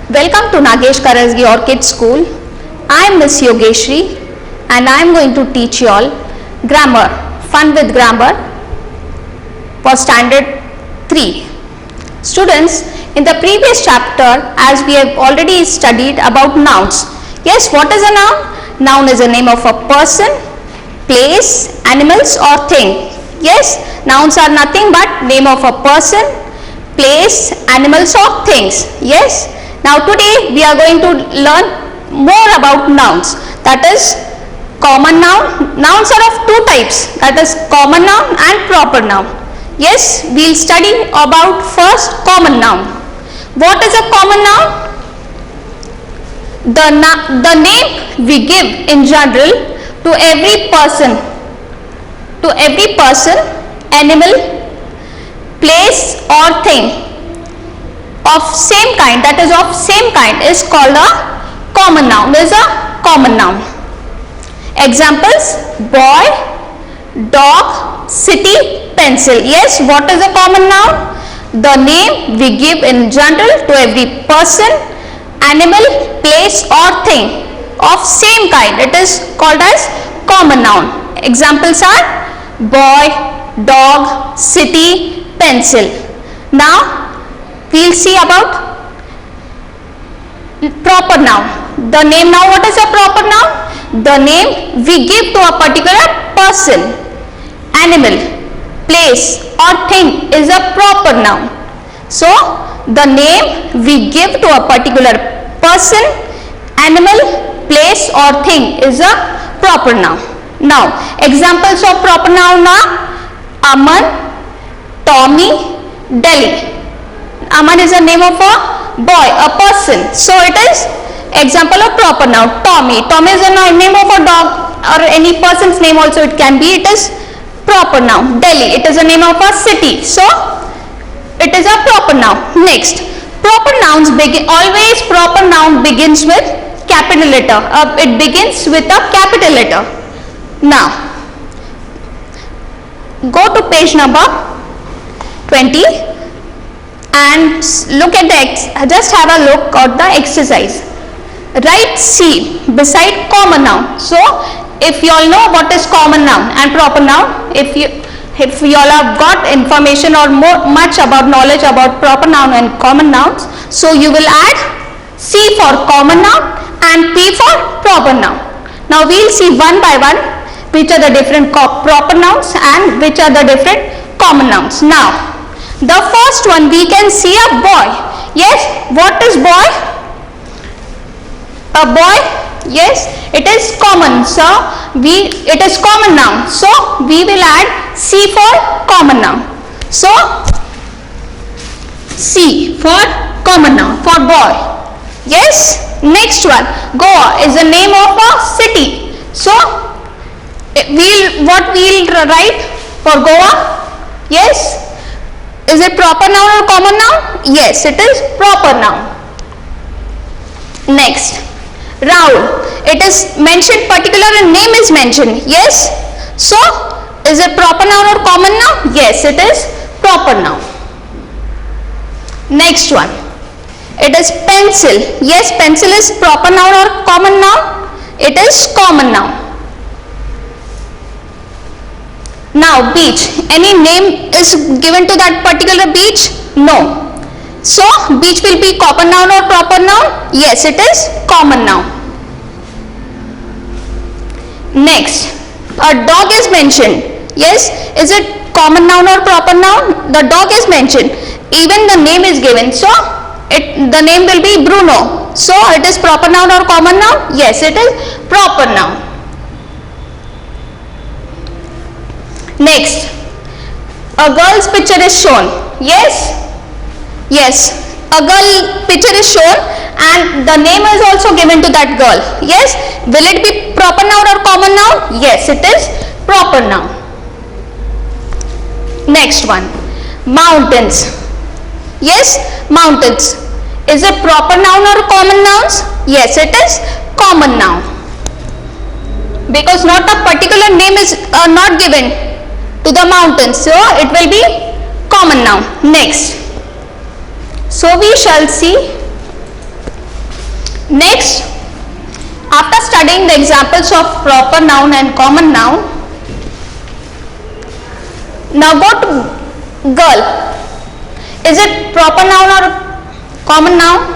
Welcome to Nagesh Karasgi Orchid School. I am Miss Yogeshri and I am going to teach you all grammar, fun with grammar for standard 3. Students, in the previous chapter, as we have already studied about nouns. Yes, what is a noun? Noun is a name of a person, place, animals or thing. Yes, nouns are nothing but name of a person, place, animals or things. Yes. Now today we are going to learn more about nouns. That is common noun. Nouns are of two types. That is common noun and proper noun. Yes, we will study about first common noun. What is a common noun? The name we give in general to every person, animal, place or thing of same kind, that is of same kind, is called a common noun. Is a common noun. Examples: boy, dog, city, pencil. Yes, what is a common noun? The name we give in general to every person, animal, place or thing of same kind. It is called as common noun. Examples are boy, dog, city, pencil. Now we will see about proper noun. The name, now what is a proper noun? The name we give to a particular person, animal, place or thing is a proper noun. So the name we give to a particular person, animal, place or thing is a proper noun. Now examples of proper noun are Aman, Tommy, Delhi. Aman is the name of a boy, a person. So it is example of proper noun. Tommy. Tommy is the name of a dog or any person's name also it can be. It is proper noun. Delhi. It is the name of a city. So it is a proper noun. Next, proper nouns always proper noun begins with capital letter. It begins with a capital letter. Now go to page number 20. And look at just have a look at the exercise. Write C beside common noun. So if you all know what is common noun and proper noun, if you all have got information or much about knowledge about proper noun and common nouns, so you will add C for common noun and P for proper noun. Now we will see one by one which are the different proper nouns and which are the different common nouns. Now the first one, we can see a boy. Yes, what is boy? A boy, yes, it is common. So it is common noun. So we will add C for common noun. So C for common noun for boy. Yes. Next one, Goa is the name of a city. So what we'll write for Goa? Yes. Is it proper noun or common noun? Yes, it is proper noun. Next, Rahul. It is mentioned, particular name is mentioned. Yes. So, is it proper noun or common noun? Yes, it is proper noun. Next one. It is pencil. Yes, pencil is proper noun or common noun? It is common noun. Now beach, any name is given to that particular beach? No. So beach will be common noun or proper noun? Yes, it is common noun. Next, a dog is mentioned. Yes, is it common noun or proper noun? The dog is mentioned. Even the name is given. So the name will be Bruno. So it is proper noun or common noun? Yes, it is proper noun. Next, a girl's picture is shown. Yes, yes, a girl picture is shown and the name is also given to that girl. Yes, will it be proper noun or common noun? Yes, it is proper noun. Next one, mountains. Yes, mountains. Is it proper noun or common nouns? Yes, it is common noun. Because not a particular name is not given to the mountains, so it will be common noun. Next, so we shall see Next, after studying the examples of proper noun and common noun, now go to girl. Is it proper noun or common noun?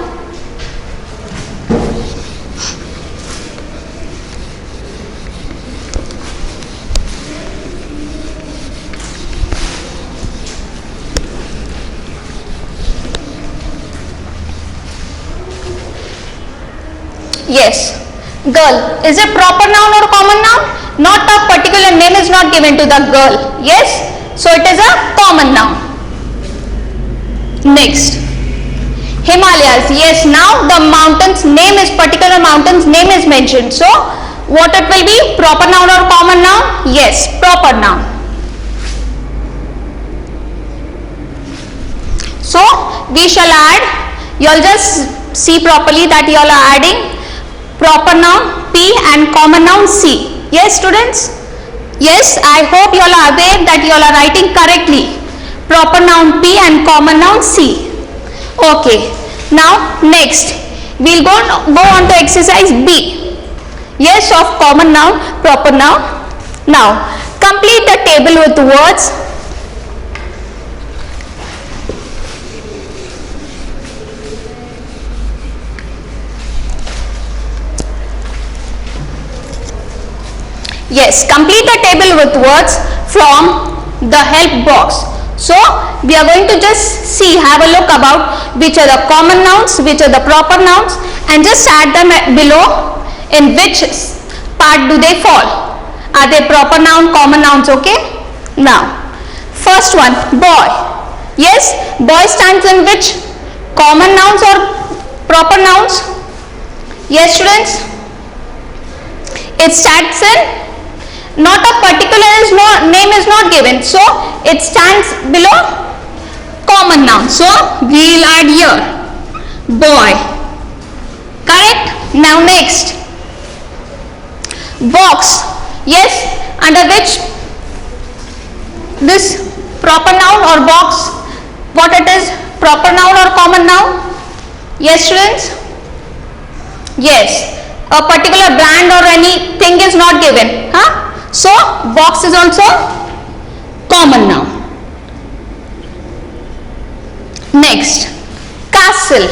Yes, girl. Is it proper noun or common noun? Not a particular name is not given to the girl. Yes, so it is a common noun. Next, Himalayas. Yes, now the mountain's name is, particular mountain's name is mentioned. So what it will be, proper noun or common noun? Yes, proper noun. So we shall add, you all just see properly that you all are adding proper noun P and common noun C. Yes, students? Yes, I hope you all are aware that you all are writing correctly. Proper noun P and common noun C. Okay. Now next, we'll go on to exercise B. Yes, of common noun, proper noun. Now, complete the table with words. Yes, complete the table with words from the help box. So we are going to just see, have a look about which are the common nouns, which are the proper nouns, and just add them below in which part do they fall. Are they proper noun, common nouns? Okay. Now, first one, boy. Yes, boy stands in which? Common nouns or proper nouns? Yes, students. It stands in, not a particular name is not given, so it stands below common noun. So we will add here boy. Correct. Now next, box. Yes, under which this proper noun or box, what it is, proper noun or common noun? Yes, students. Yes, a particular brand or anything is not given. Huh? So box is also common noun. Next, castle.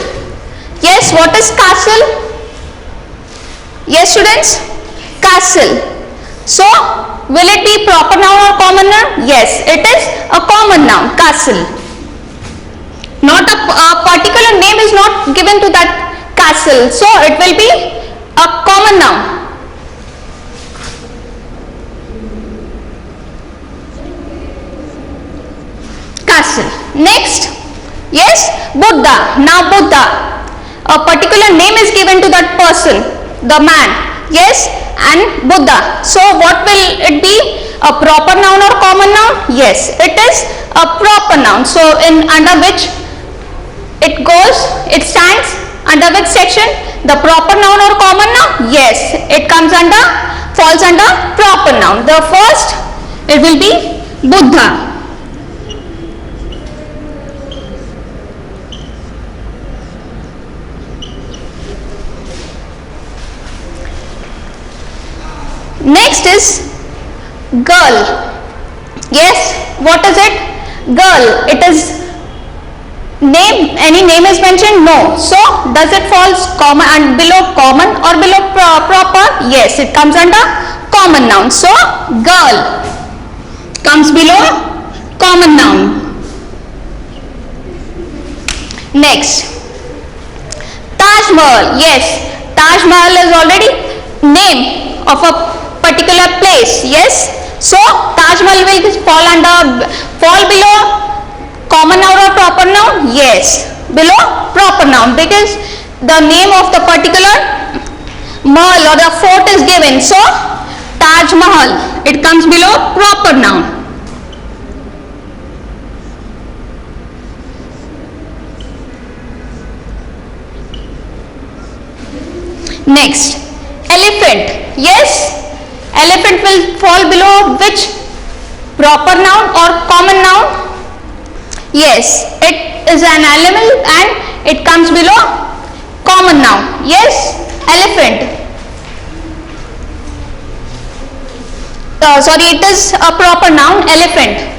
Yes, what is castle? Yes, students, castle. So will it be proper noun or common noun? Yes, it is a common noun, castle. Not a particular name is not given to that castle, so it will be a common noun. Castle. Next, yes, Buddha. Now Buddha, a particular name is given to that person, the man. Yes, and Buddha. So what will it be? A proper noun or common noun? Yes, it is a proper noun. So in under which it goes, it stands under which section? The proper noun or common noun? Yes, it comes under, falls under proper noun. The first, it will be Buddha. Next is girl. Yes, what is it? Girl. It is name, any name is mentioned? No. So does it falls common and below common or below proper? Yes, it comes under common noun. So girl comes below common noun. Next, Taj Mahal. Yes, Taj Mahal is already name of a particular place. Yes, so Taj Mahal will fall below common noun or proper noun? Yes, below proper noun, because the name of the particular mahal or the fort is given. So Taj Mahal, it comes below proper noun. Next, elephant. Yes, elephant will fall below which? Proper noun or common noun? Yes, it is an animal and it comes below common noun. Yes, elephant. Sorry, it is a proper noun, elephant.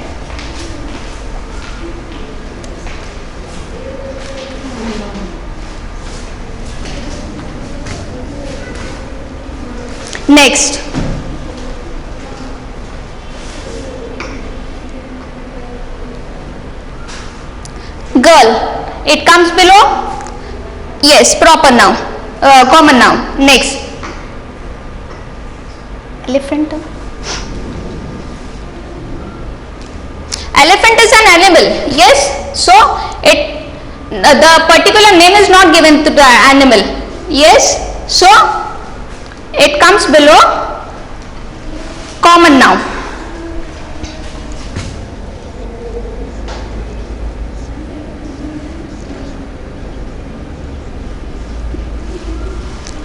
Next, girl. It comes below. Yes, proper noun, common noun. Next, elephant. Elephant is an animal. Yes, so the particular name is not given to the animal. Yes, so it comes below common noun.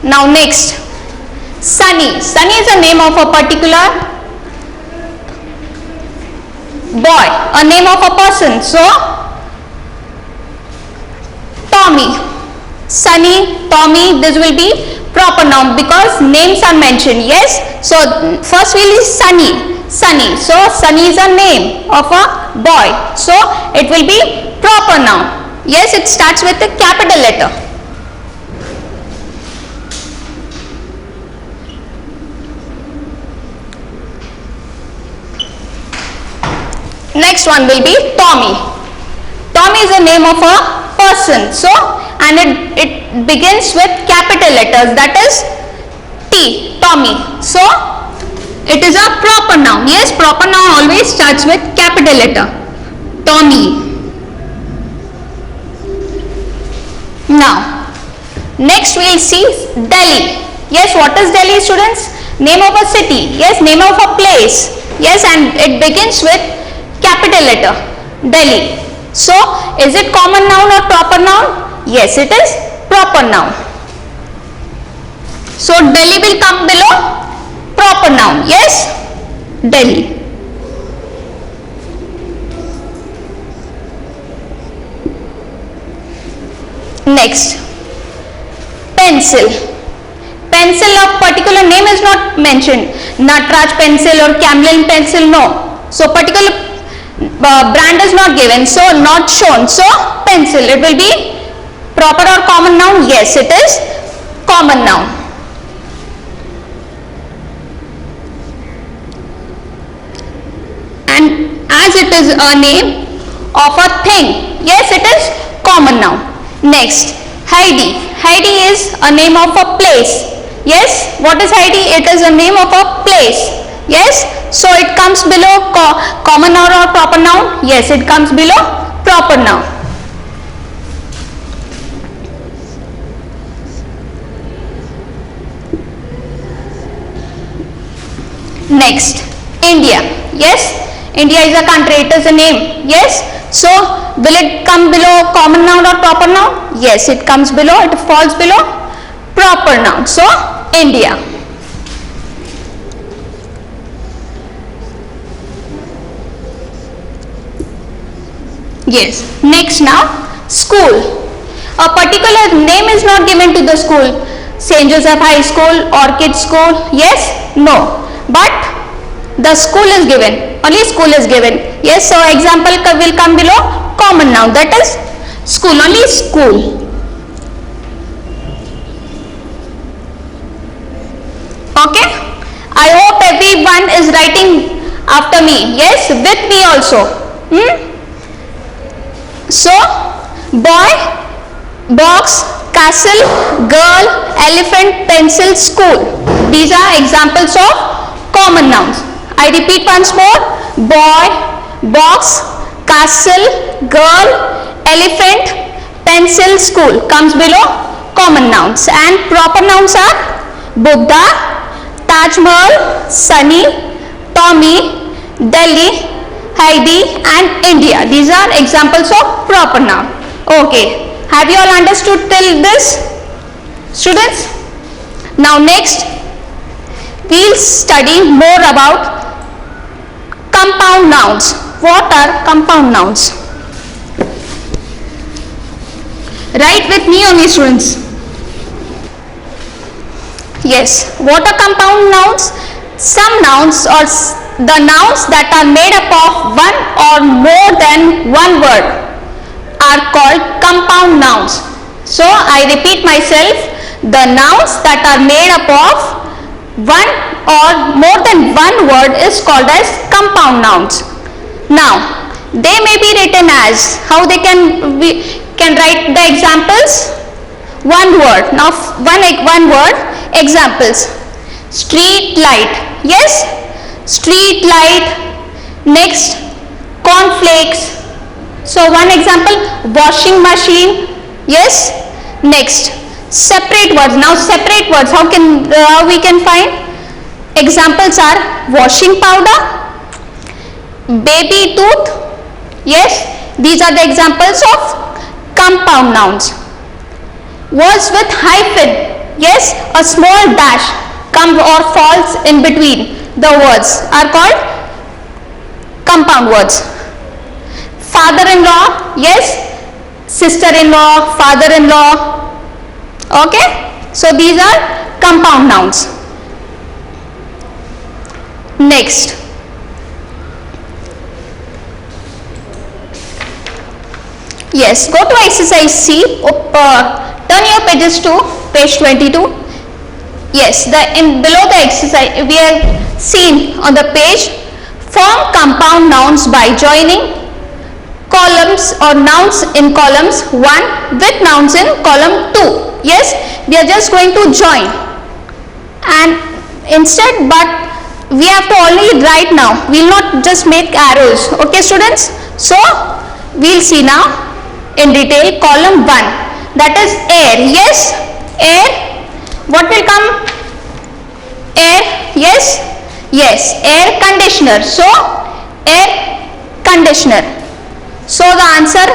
Now next, Sunny. Sunny is a name of a particular boy, a name of a person. So Tommy, Sunny, Tommy, this will be proper noun because names are mentioned. Yes, so first wheel is Sunny, Sunny. So Sunny is a name of a boy, so it will be proper noun. Yes, it starts with a capital letter. Next one will be Tommy. Tommy is a name of a person, so and it begins with capital letters, that is T, Tommy. So it is a proper noun. Yes, proper noun always starts with capital letter. Tommy. Now next we will see Delhi. Yes, what is Delhi, students? Name of a city. Yes, name of a place. Yes, and it begins with capital letter, Delhi. So is it common noun or proper noun? Yes, it is proper noun. So Delhi will come below proper noun. Yes, Delhi. Next, pencil. Pencil of particular name is not mentioned. Natraj pencil or Camlin pencil, no. So particular brand is not given, so not shown. So pencil, it will be proper or common noun? Yes, it is common noun. And as it is a name of a thing, yes, it is common noun. Next, Heidi. Heidi is a name of a place. Yes, what is Heidi? It is a name of a place. Yes, so it comes below common noun or proper noun? Yes, it comes below proper noun. Next, India. Yes, India is a country, it is a name. Yes, so will it come below common noun or proper noun? Yes, it comes below, it falls below proper noun. So India. Yes, next now, school. A particular name is not given to the school. St. Joseph High School, Orchid School, yes, no. But the school is given, only school is given. Yes, so example will come below common noun, that is school, only school. Okay, I hope everyone is writing after me. Yes, with me also. So boy, box, castle, girl, elephant, pencil, school. These are examples of common nouns. I repeat once more. Boy, box, castle, girl, elephant, pencil, school comes below common nouns, and proper nouns are Buddha, Taj Mahal, Sunny, Tommy, Delhi, Heidi and India. These are examples of proper noun. Okay, have you all understood till this, students? Now next we'll study more about compound nouns. What are compound nouns? Write with me only, students. Yes. What are compound nouns? Some nouns or the nouns that are made up of one or more than one word are called compound nouns. So I repeat myself, the nouns that are made up of one or more than one word is called as compound nouns. Now they may be written as, how they we can write the examples? One word. Now one word examples. Street light. Yes, street light. Next, cornflakes. So one example, washing machine. Yes. Next, separate words. Now separate words, how we can find? Examples are washing powder, baby tooth. Yes, these are the examples of compound nouns. Words with hyphen. Yes, a small dash comes or falls in between the words are called compound words. Father-in-law. Yes, sister-in-law, father-in-law. Okay, so these are compound nouns. Next, yes, go to exercise C. Turn your pages to page 22. Yes, below the exercise we have seen on the page, form compound nouns by joining columns or nouns in columns 1 with nouns in column 2. Yes, we are just going to join, and instead, but we have to only write now, we will not just make arrows. Okay students, so we will see now in detail. Column 1, that is air. Yes, air. What will come? Air. Yes, yes, air conditioner. So air conditioner. So the answer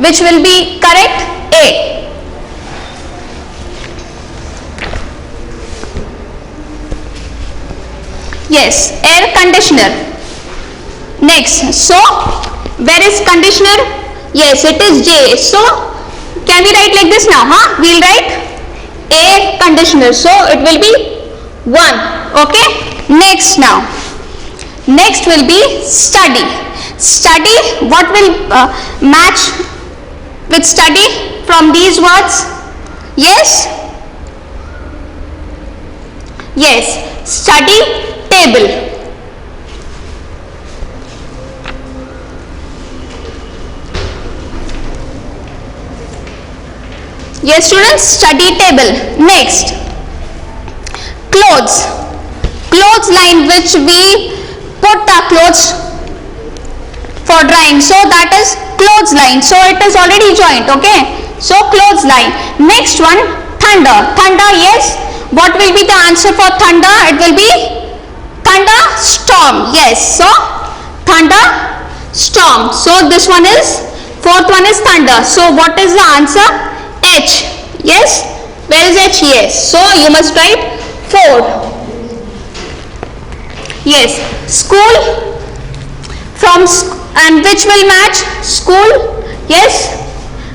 which will be correct? A. Yes, air conditioner. Next, so where is conditioner? Yes, it is J. So can we write like this now? We will write air conditioner. So it will be 1. Okay. Next now. Next will be study. Study, what will match with study from these words? Yes. Yes, study table. Yes students, study table. Next, clothes. Clothes line, which we put the clothes for drying, so that is clothes line. So it is already joined. Okay, so clothes line. Next one, thunder. Thunder. Yes, what will be the answer for thunder? It will be thunderstorm. Yes, so thunderstorm. So this one is, fourth one is thunder. So what is the answer? H. Yes, where is H? Yes, so you must write 4. Yes, school, from and which will match? School. Yes,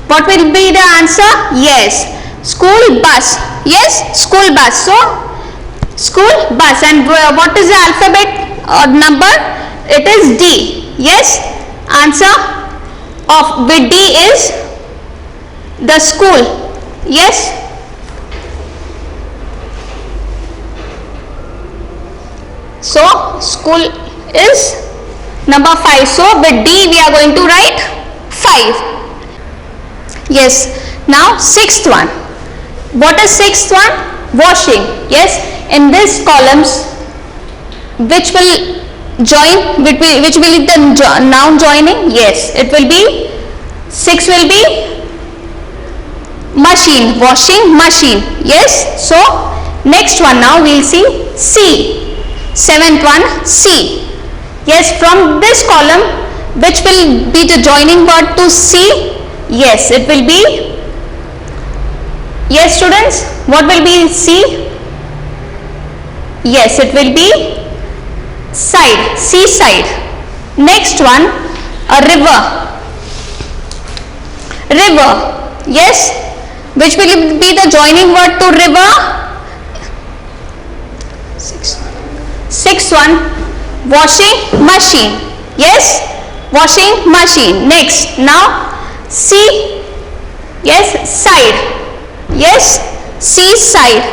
what will be the answer? Yes, school bus. Yes, school bus. So school bus. And what is the alphabet or number? It is D. Yes, answer of with D is the school. Yes, so school is number 5. So with D we are going to write 5. Yes, now sixth one. What is sixth one? Washing. Yes, in this columns, which will join, which will be the noun joining? Yes, it will be 6 will be machine, washing machine. Yes, so next one now we will see C. 7th one, C. Yes, from this column, which will be the joining word to C? Yes, it will be, yes students, what will be C? Yes, it will be side, seaside. Next one, a river. River. Yes, which will be the joining word to river? one, washing machine. Yes, washing machine. Next, now see, yes, side. Yes, see side.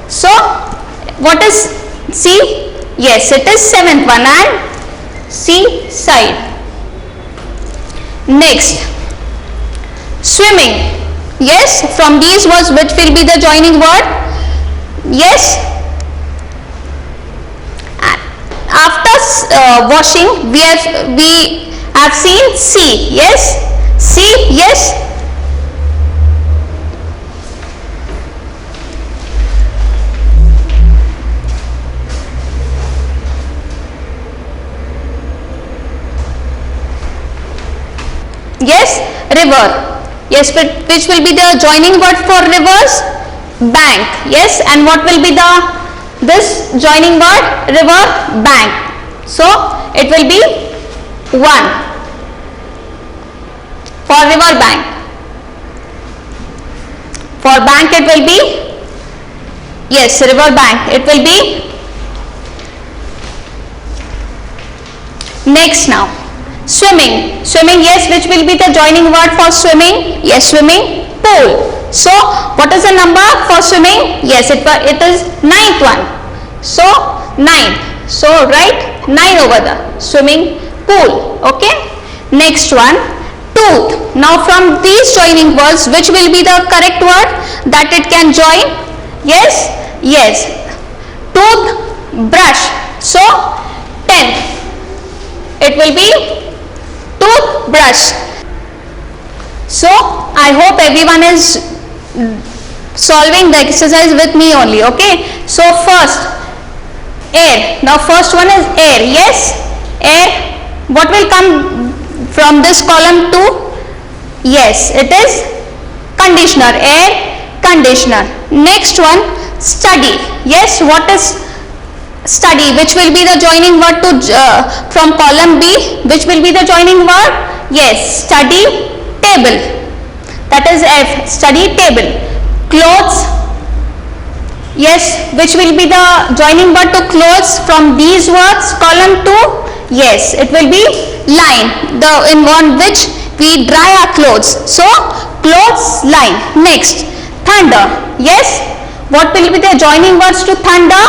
So what is see? Yes, it is seventh one, and see side. Next, swimming. Yes, from these words which will be the joining word? Yes. After washing, we have seen see. Yes, see. Yes. Yes, river. Yes, which will be the joining word for rivers? Bank. Yes, and what will be this joining word? River, bank. So it will be 1 for river bank. For bank it will be, yes, river bank. It will be. Next now, swimming. Swimming, yes, which will be the joining word for swimming? Yes, swimming pool. So what is the number for swimming? Yes, it is 9th one. So 9. So write 9 over the swimming pool. Okay. Next one, tooth. Now from these joining words, which will be the correct word that it can join? Yes, yes, tooth brush. So 10th, it will be toothbrush. So I hope everyone is solving the exercise with me only. Okay. So first, air. Now first one is air. Yes, air. What will come from this column too? Yes, it is conditioner. Air conditioner. Next one, study. Yes, what is study? Which will be the joining word to from column B? Which will be the joining word? Yes, study table. That is F. Study table. Clothes. Yes, which will be the joining word to clothes from these words? Column 2. Yes, it will be line. The in one which we dry our clothes. So clothes line. Next, thunder. Yes, what will be the joining words to thunder?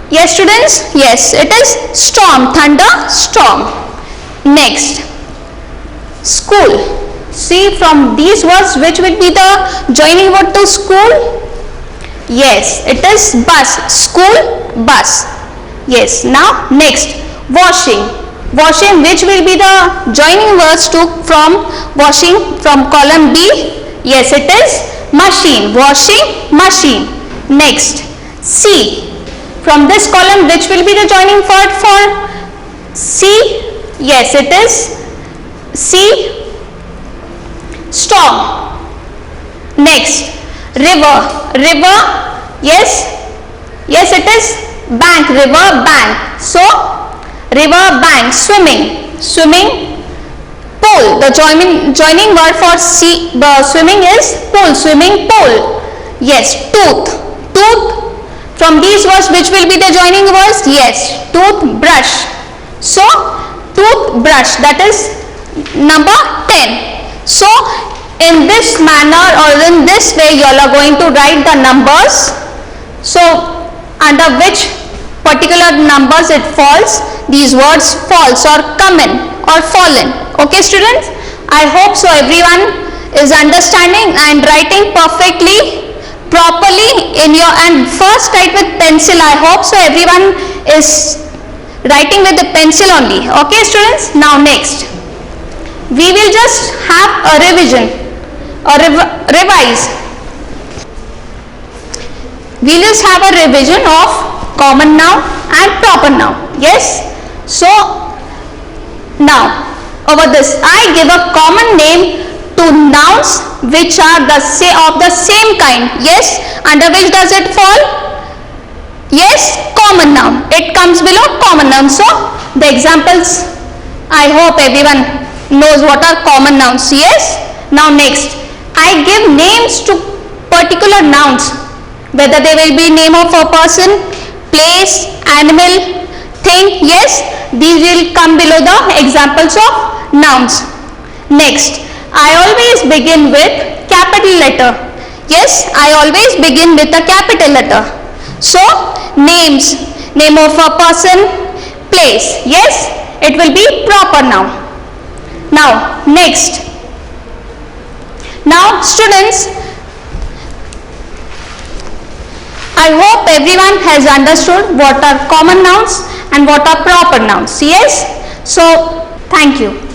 Yes, students. Yes, it is storm. Thunder, storm. Next, school. See, from these words which will be the joining word to school? Yes, it is bus. School, bus. Yes. Now next, washing. Washing, which will be the joining words to from washing from column B? Yes, it is machine. Washing machine. Next, see. From this column, which will be the joining word for see? Yes, it is see. Storm. Next, river. River, yes, yes, it is bank. River bank. So river bank. Swimming. Swimming pool. The joining word for swimming is pool. Swimming pool. Yes. Tooth. Tooth. From these words, which will be the joining words? Yes, toothbrush. So toothbrush, that is number 10. So in this manner or in this way, you all are going to write the numbers. So under which particular numbers it falls, these words falls or come in or fallen. Okay, students, I hope so everyone is understanding and writing perfectly, properly in your, and first write with pencil. I hope so everyone is writing with the pencil only. Okay, students. Now next, we will just have a revision or revise. We will just have a revision of common noun and proper noun. Yes. So now over this, I give a common name to nouns which are of the same kind. Yes. Under which does it fall? Yes, common noun. It comes below common noun. So the examples, I hope everyone knows what are common nouns. Yes. Now next, I give names to particular nouns, whether they will be name of a person, place, animal, thing. Yes, these will come below the examples of nouns. Next, I always begin with capital letter. Yes, I always begin with a capital letter. So, names, name of a person, place. Yes, it will be proper noun. Now, next. Now, students, I hope everyone has understood what are common nouns and what are proper nouns. Yes, so thank you.